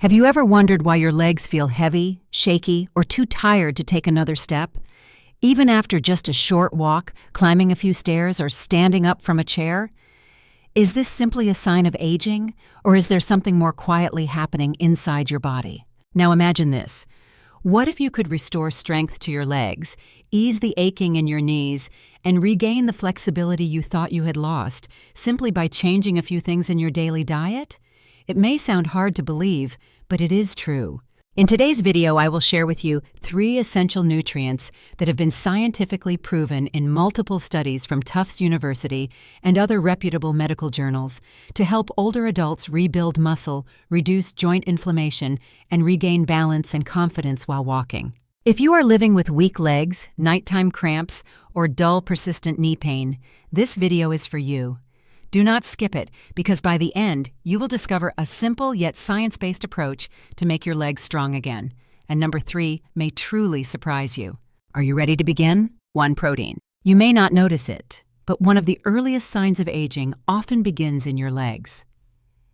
Have you ever wondered why your legs feel heavy, shaky, or too tired to take another step? Even after just a short walk, climbing a few stairs, or standing up from a chair? Is this simply a sign of aging, or is there something more quietly happening inside your body? Now imagine this. What if you could restore strength to your legs, ease the aching in your knees, and regain the flexibility you thought you had lost simply by changing a few things in your daily diet? It may sound hard to believe, but it is true. In today's video, I will share with you 3 essential nutrients that have been scientifically proven in multiple studies from Tufts University and other reputable medical journals to help older adults rebuild muscle, reduce joint inflammation, and regain balance and confidence while walking. If you are living with weak legs, nighttime cramps, or dull, persistent knee pain, this video is for you. Do not skip it, because by the end, you will discover a simple yet science-based approach to make your legs strong again. And number 3 may truly surprise you. Are you ready to begin? 1. Protein. You may not notice it, but one of the earliest signs of aging often begins in your legs.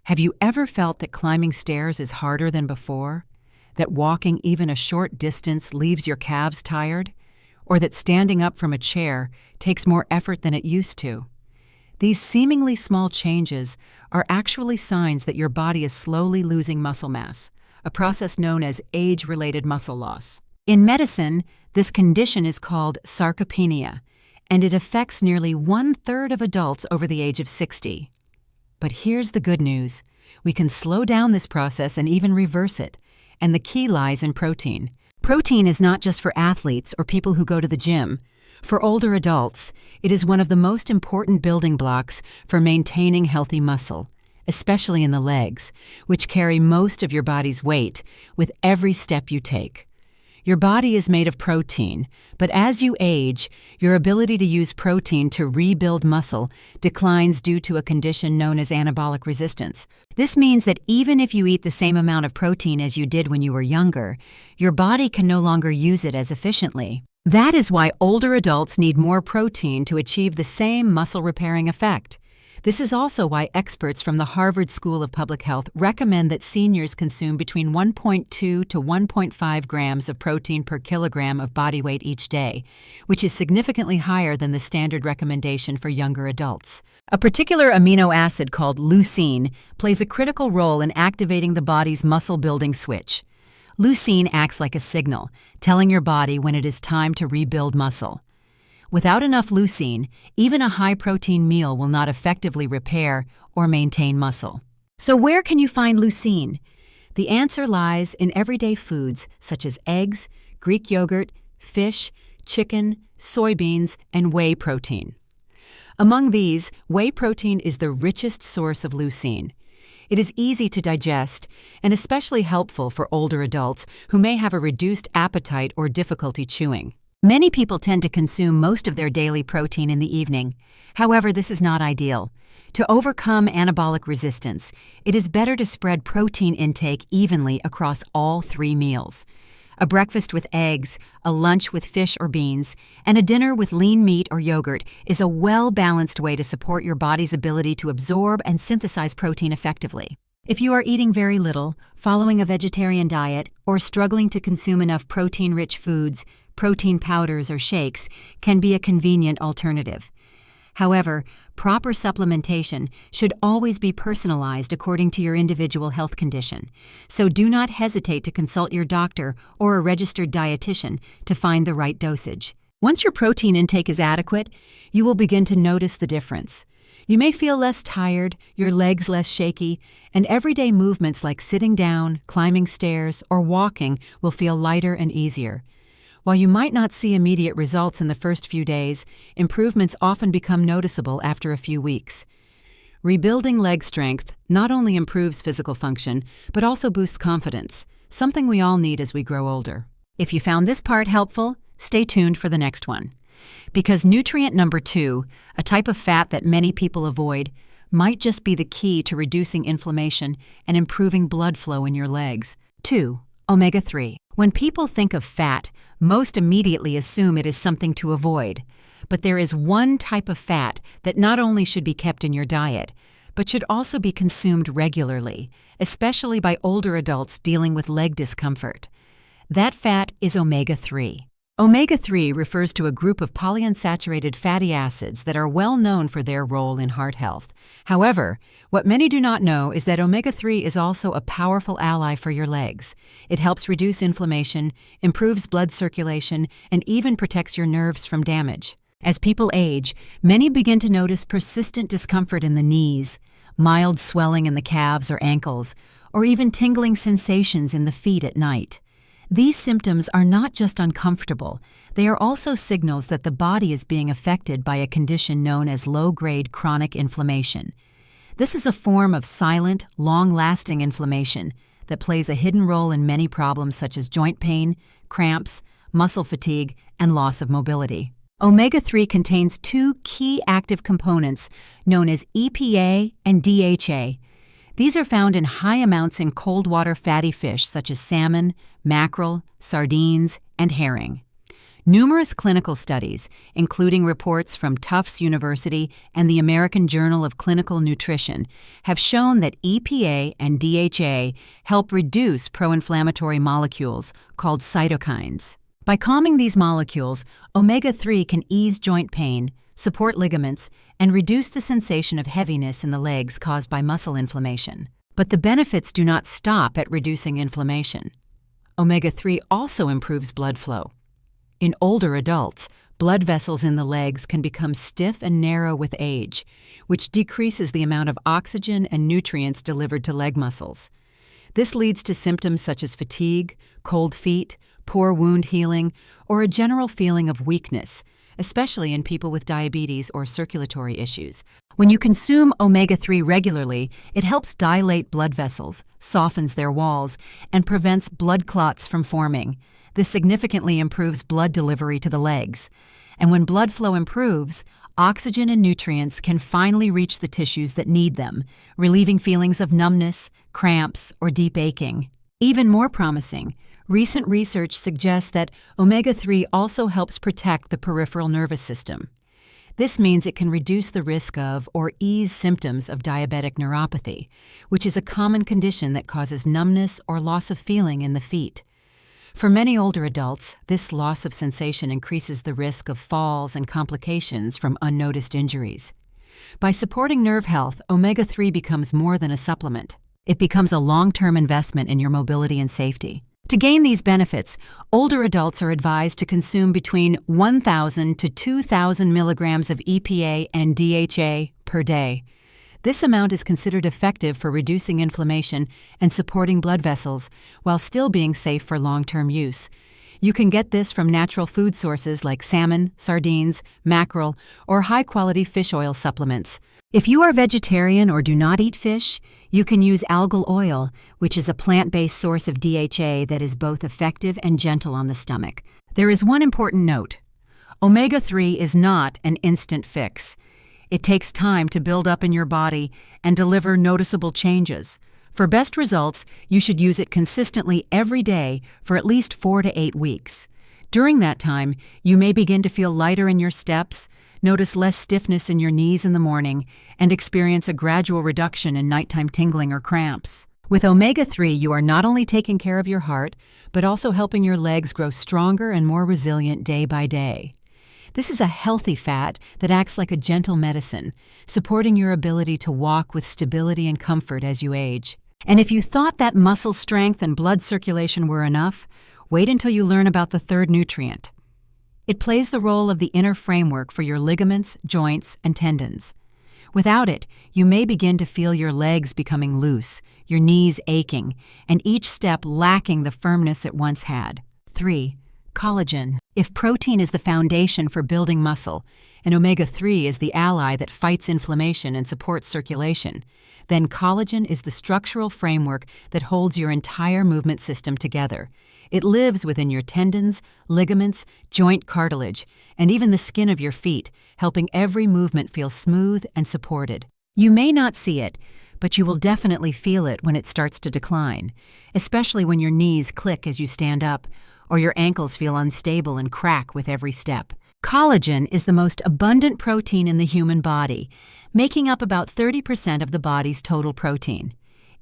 Have you ever felt that climbing stairs is harder than before? That walking even a short distance leaves your calves tired? Or that standing up from a chair takes more effort than it used to? These seemingly small changes are actually signs that your body is slowly losing muscle mass, a process known as age-related muscle loss. In medicine, this condition is called sarcopenia, and it affects nearly 1/3 of adults over the age of 60. But here's the good news. We can slow down this process and even reverse it, and the key lies in protein. Protein is not just for athletes or people who go to the gym. For older adults, it is one of the most important building blocks for maintaining healthy muscle, especially in the legs, which carry most of your body's weight with every step you take. Your body is made of protein, but as you age, your ability to use protein to rebuild muscle declines due to a condition known as anabolic resistance. This means that even if you eat the same amount of protein as you did when you were younger, your body can no longer use it as efficiently. That is why older adults need more protein to achieve the same muscle-repairing effect. This is also why experts from the Harvard School of Public Health recommend that seniors consume between 1.2 to 1.5 grams of protein per kilogram of body weight each day, which is significantly higher than the standard recommendation for younger adults. A particular amino acid called leucine plays a critical role in activating the body's muscle-building switch. Leucine acts like a signal, telling your body when it is time to rebuild muscle. Without enough leucine, even a high-protein meal will not effectively repair or maintain muscle. So where can you find leucine? The answer lies in everyday foods such as eggs, Greek yogurt, fish, chicken, soybeans, and whey protein. Among these, whey protein is the richest source of leucine. It is easy to digest and especially helpful for older adults who may have a reduced appetite or difficulty chewing. Many people tend to consume most of their daily protein in the evening. However, this is not ideal. To overcome anabolic resistance, it is better to spread protein intake evenly across all 3 meals. A breakfast with eggs, a lunch with fish or beans, and a dinner with lean meat or yogurt is a well-balanced way to support your body's ability to absorb and synthesize protein effectively. If you are eating very little, following a vegetarian diet, or struggling to consume enough protein-rich foods, protein powders or shakes can be a convenient alternative. However, proper supplementation should always be personalized according to your individual health condition, so do not hesitate to consult your doctor or a registered dietitian to find the right dosage. Once your protein intake is adequate, you will begin to notice the difference. You may feel less tired, your legs less shaky, and everyday movements like sitting down, climbing stairs, or walking will feel lighter and easier. While you might not see immediate results in the first few days, improvements often become noticeable after a few weeks. Rebuilding leg strength not only improves physical function, but also boosts confidence, something we all need as we grow older. If you found this part helpful, stay tuned for the next one. Because nutrient number 2, a type of fat that many people avoid, might just be the key to reducing inflammation and improving blood flow in your legs. 2. Omega-3. When people think of fat, most immediately assume it is something to avoid. But there is one type of fat that not only should be kept in your diet, but should also be consumed regularly, especially by older adults dealing with leg discomfort. That fat is omega-3. Omega-3 refers to a group of polyunsaturated fatty acids that are well known for their role in heart health. However, what many do not know is that omega-3 is also a powerful ally for your legs. It helps reduce inflammation, improves blood circulation, and even protects your nerves from damage. As people age, many begin to notice persistent discomfort in the knees, mild swelling in the calves or ankles, or even tingling sensations in the feet at night. These symptoms are not just uncomfortable, they are also signals that the body is being affected by a condition known as low-grade chronic inflammation. This is a form of silent, long-lasting inflammation that plays a hidden role in many problems such as joint pain, cramps, muscle fatigue, and loss of mobility. Omega-3 contains two key active components known as EPA and DHA. These are found in high amounts in cold water fatty fish such as salmon, mackerel, sardines, and herring. Numerous clinical studies, including reports from Tufts University and the American Journal of Clinical Nutrition, have shown that EPA and DHA help reduce pro-inflammatory molecules called cytokines. By calming these molecules, omega-3 can ease joint pain, support ligaments, and reduce the sensation of heaviness in the legs caused by muscle inflammation. But the benefits do not stop at reducing inflammation. Omega-3 also improves blood flow. In older adults, blood vessels in the legs can become stiff and narrow with age, which decreases the amount of oxygen and nutrients delivered to leg muscles. This leads to symptoms such as fatigue, cold feet, poor wound healing, or a general feeling of weakness, especially in people with diabetes or circulatory issues. When you consume omega-3 regularly, it helps dilate blood vessels, softens their walls, and prevents blood clots from forming. This significantly improves blood delivery to the legs. And when blood flow improves, oxygen and nutrients can finally reach the tissues that need them, relieving feelings of numbness, cramps, or deep aching. Even more promising, recent research suggests that omega-3 also helps protect the peripheral nervous system. This means it can reduce the risk of or ease symptoms of diabetic neuropathy, which is a common condition that causes numbness or loss of feeling in the feet. For many older adults, this loss of sensation increases the risk of falls and complications from unnoticed injuries. By supporting nerve health, omega-3 becomes more than a supplement. It becomes a long-term investment in your mobility and safety. To gain these benefits, older adults are advised to consume between 1,000 to 2,000 milligrams of EPA and DHA per day. This amount is considered effective for reducing inflammation and supporting blood vessels while still being safe for long-term use. You can get this from natural food sources like salmon, sardines, mackerel, or high-quality fish oil supplements. If you are vegetarian or do not eat fish, you can use algal oil, which is a plant-based source of DHA that is both effective and gentle on the stomach. There is one important note. Omega-3 is not an instant fix. It takes time to build up in your body and deliver noticeable changes. For best results, you should use it consistently every day for at least 4 to 8 weeks. During that time, you may begin to feel lighter in your steps, notice less stiffness in your knees in the morning, and experience a gradual reduction in nighttime tingling or cramps. With omega-3, you are not only taking care of your heart, but also helping your legs grow stronger and more resilient day by day. This is a healthy fat that acts like a gentle medicine, supporting your ability to walk with stability and comfort as you age. And if you thought that muscle strength and blood circulation were enough, wait until you learn about the third nutrient. It plays the role of the inner framework for your ligaments, joints, and tendons. Without it, you may begin to feel your legs becoming loose, your knees aching, and each step lacking the firmness it once had. 3. Collagen. If protein is the foundation for building muscle, and omega-3 is the ally that fights inflammation and supports circulation, then collagen is the structural framework that holds your entire movement system together. It lives within your tendons, ligaments, joint cartilage, and even the skin of your feet, helping every movement feel smooth and supported. You may not see it, but you will definitely feel it when it starts to decline, especially when your knees click as you stand up, or your ankles feel unstable and crack with every step. Collagen is the most abundant protein in the human body, making up about 30% of the body's total protein.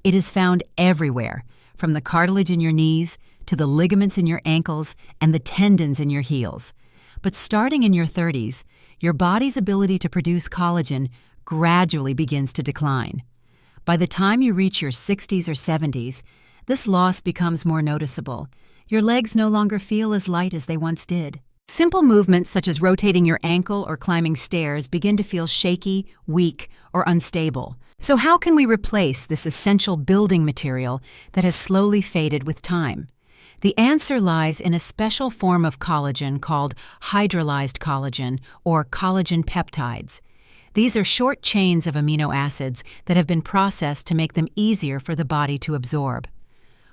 It is found everywhere, from the cartilage in your knees to the ligaments in your ankles and the tendons in your heels. But starting in your 30s, your body's ability to produce collagen gradually begins to decline. By the time you reach your 60s or 70s, this loss becomes more noticeable. Your legs no longer feel as light as they once did. Simple movements such as rotating your ankle or climbing stairs begin to feel shaky, weak, or unstable. So how can we replace this essential building material that has slowly faded with time? The answer lies in a special form of collagen called hydrolyzed collagen or collagen peptides. These are short chains of amino acids that have been processed to make them easier for the body to absorb.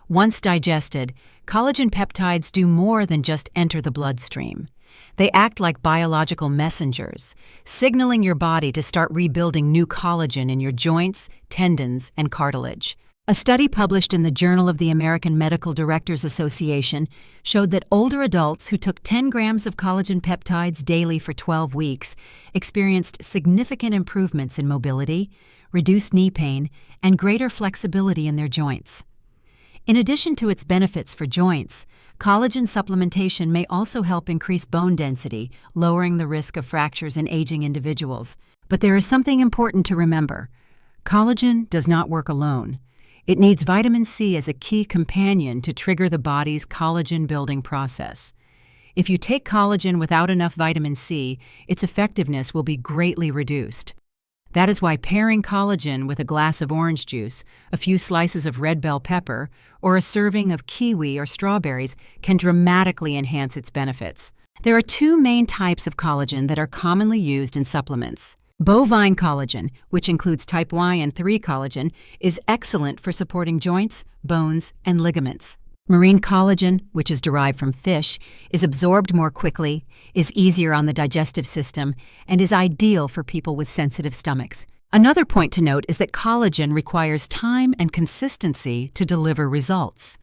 Once digested, collagen peptides do more than just enter the bloodstream. They act like biological messengers, signaling your body to start rebuilding new collagen in your joints, tendons, and cartilage. A study published in the Journal of the American Medical Directors Association showed that older adults who took 10 grams of collagen peptides daily for 12 weeks experienced significant improvements in mobility, reduced knee pain, and greater flexibility in their joints. In addition to its benefits for joints, collagen supplementation may also help increase bone density, lowering the risk of fractures in aging individuals. But there is something important to remember. Collagen does not work alone. It needs vitamin C as a key companion to trigger the body's collagen-building process. If you take collagen without enough vitamin C, its effectiveness will be greatly reduced. That is why pairing collagen with a glass of orange juice, a few slices of red bell pepper, or a serving of kiwi or strawberries can dramatically enhance its benefits. There are two main types of collagen that are commonly used in supplements. Bovine collagen, which includes type Y and 3 collagen, is excellent for supporting joints, bones, and ligaments. Marine collagen, which is derived from fish, is absorbed more quickly, is easier on the digestive system, and is ideal for people with sensitive stomachs. Another point to note is that collagen requires time and consistency to deliver results.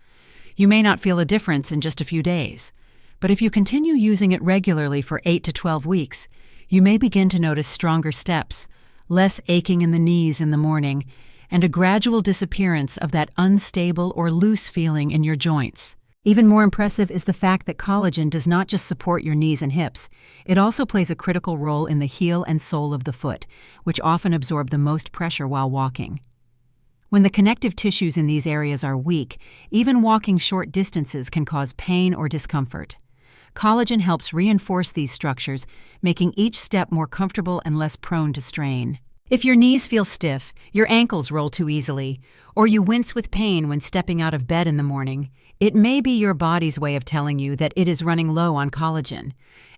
You may not feel a difference in just a few days, but if you continue using it regularly for 8 to 12 weeks, you may begin to notice stronger steps, less aching in the knees in the morning, and a gradual disappearance of that unstable or loose feeling in your joints. Even more impressive is the fact that collagen does not just support your knees and hips, it also plays a critical role in the heel and sole of the foot, which often absorb the most pressure while walking. When the connective tissues in these areas are weak, even walking short distances can cause pain or discomfort. Collagen helps reinforce these structures, making each step more comfortable and less prone to strain. If your knees feel stiff, your ankles roll too easily, or you wince with pain when stepping out of bed in the morning, it may be your body's way of telling you that it is running low on collagen,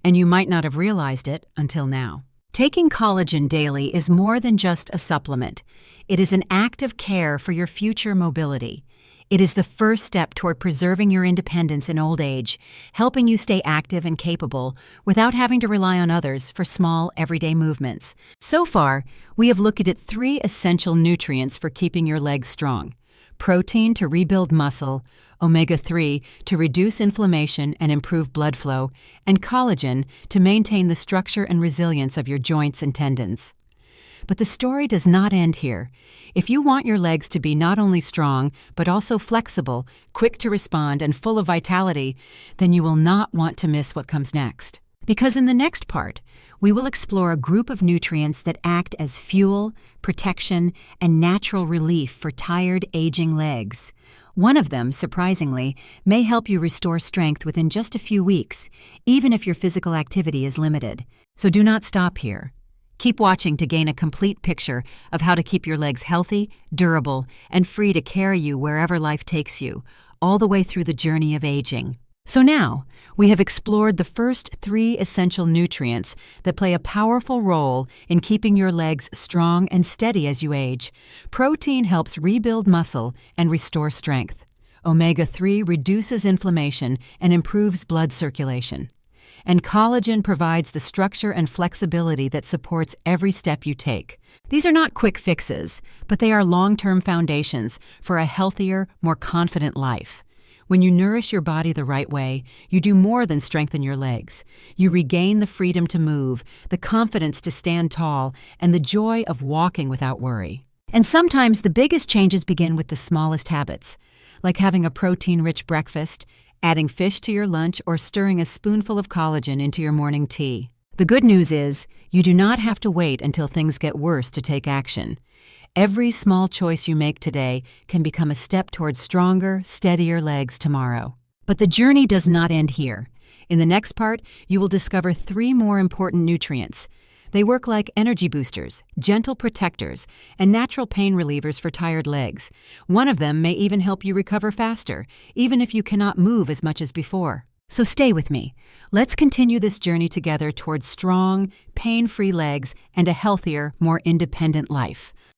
and you might not have realized it until now. Taking collagen daily is more than just a supplement. It is an act of care for your future mobility. It is the first step toward preserving your independence in old age, helping you stay active and capable without having to rely on others for small, everyday movements. So far, we have looked at 3 essential nutrients for keeping your legs strong: protein to rebuild muscle, omega-3 to reduce inflammation and improve blood flow, and collagen to maintain the structure and resilience of your joints and tendons. But the story does not end here. If you want your legs to be not only strong, but also flexible, quick to respond, and full of vitality, then you will not want to miss what comes next. Because in the next part, we will explore a group of nutrients that act as fuel, protection, and natural relief for tired, aging legs. One of them, surprisingly, may help you restore strength within just a few weeks, even if your physical activity is limited. So do not stop here. Keep watching to gain a complete picture of how to keep your legs healthy, durable, and free to carry you wherever life takes you, all the way through the journey of aging. So now, we have explored the first 3 essential nutrients that play a powerful role in keeping your legs strong and steady as you age. Protein helps rebuild muscle and restore strength. Omega-3 reduces inflammation and improves blood circulation. And collagen provides the structure and flexibility that supports every step you take. These are not quick fixes, but they are long-term foundations for a healthier, more confident life. When you nourish your body the right way, you do more than strengthen your legs. You regain the freedom to move, the confidence to stand tall, and the joy of walking without worry. And sometimes the biggest changes begin with the smallest habits, like having a protein-rich breakfast, adding fish to your lunch, or stirring a spoonful of collagen into your morning tea. The good news is, you do not have to wait until things get worse to take action. Every small choice you make today can become a step towards stronger, steadier legs tomorrow. But the journey does not end here. In the next part, you will discover 3 more important nutrients. They work like energy boosters, gentle protectors, and natural pain relievers for tired legs. One of them may even help you recover faster, even if you cannot move as much as before. So stay with me. Let's continue this journey together towards strong, pain-free legs and a healthier, more independent life.